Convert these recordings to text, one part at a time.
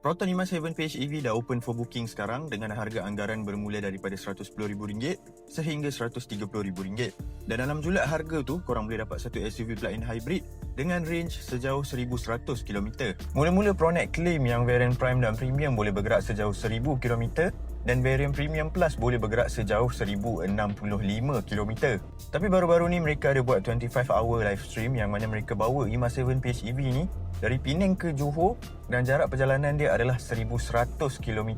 Proton 57 PHEV dah open for booking sekarang dengan harga anggaran bermula daripada RM110,000 sehingga RM130,000. Dan dalam julat harga tu, korang boleh dapat satu SUV plug-in hybrid dengan range sejauh 1,100 km. Mula-mula Pronet claim yang variant Prime dan Premium boleh bergerak sejauh 1,000 km dan variant Premium Plus boleh bergerak sejauh 1,065 km. Tapi baru-baru ni mereka ada buat 25 hour live stream yang mana mereka bawa E-MAS 7 PHEV ni dari Penang ke Johor dan jarak perjalanan dia adalah 1,100 km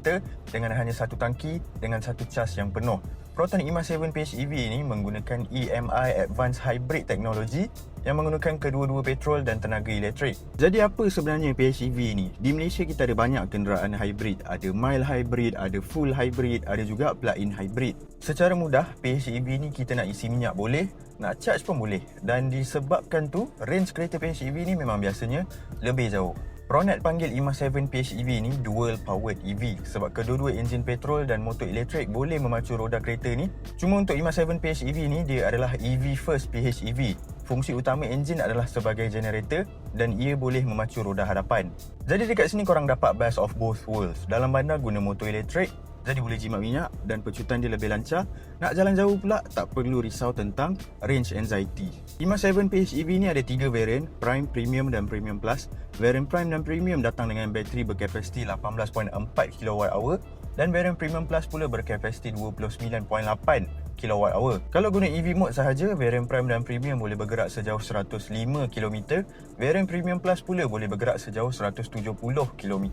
dengan hanya satu tangki dengan satu cas yang penuh. Proton E-MAS 7 PHEV ini menggunakan EMI Advanced Hybrid Technology yang menggunakan kedua-dua petrol dan tenaga elektrik. Jadi apa sebenarnya PHEV ni? Di Malaysia kita ada banyak kenderaan hybrid. Ada mild hybrid, ada full hybrid, ada juga plug-in hybrid. Secara mudah, PHEV ni kita nak isi minyak boleh, nak charge pun boleh. Dan disebabkan tu, range kereta PHEV ni memang biasanya lebih jauh. Pronet panggil E-MAS 7 PHEV ni dual powered EV sebab kedua-dua enjin petrol dan motor elektrik boleh memacu roda kereta ni. Cuma untuk E-MAS 7 PHEV ni dia adalah EV first PHEV. Fungsi utama enjin adalah sebagai generator dan ia boleh memacu roda hadapan. Jadi dekat sini korang dapat best of both worlds. Dalam bandar guna motor elektrik, jadi boleh jimat minyak dan pecutan dia lebih lancar. Nak jalan jauh pula, tak perlu risau tentang range anxiety. E-MAS 7 PHEV ni ada 3 variant, Prime, Premium dan Premium Plus. Variant Prime dan Premium datang dengan bateri berkapasiti 18.4 kWh dan variant Premium Plus pula berkapasiti 29.8 kWh. Kalau guna EV mode sahaja, variant Prime dan Premium boleh bergerak sejauh 105 km. Variant Premium Plus pula boleh bergerak sejauh 170 km.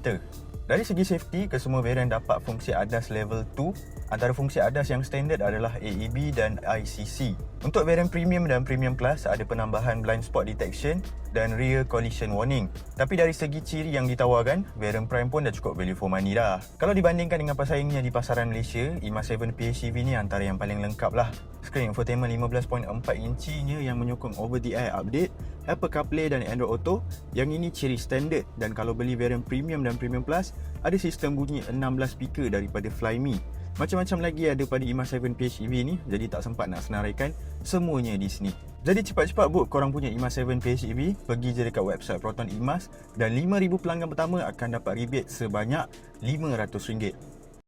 Dari segi safety, kesemua varian dapat fungsi ADAS level 2. Antara fungsi ADAS yang standard adalah AEB dan ICC. Untuk varian Premium dan Premium Plus ada penambahan blind spot detection dan rear collision warning. Tapi dari segi ciri yang ditawarkan, varian Prime pun dah cukup value for money dah. Kalau dibandingkan dengan pesaingnya di pasaran Malaysia, E-MAS 7 PHEV ni antara yang paling lengkap lah. Skrin infotainment 15.4 inchinya yang menyokong over-the-air update, Apple CarPlay dan Android Auto. Yang ini ciri standard, dan kalau beli varian Premium dan Premium Plus, ada sistem bunyi 16 speaker daripada Flyme. Macam-macam lagi ada pada E-MAS 7 PHEV ni, jadi tak sempat nak senaraikan semuanya di sini. Jadi cepat-cepat book korang punya E-MAS 7 PHEV, pergi je dekat website Proton E-MAS dan 5,000 pelanggan pertama akan dapat rebate sebanyak RM500.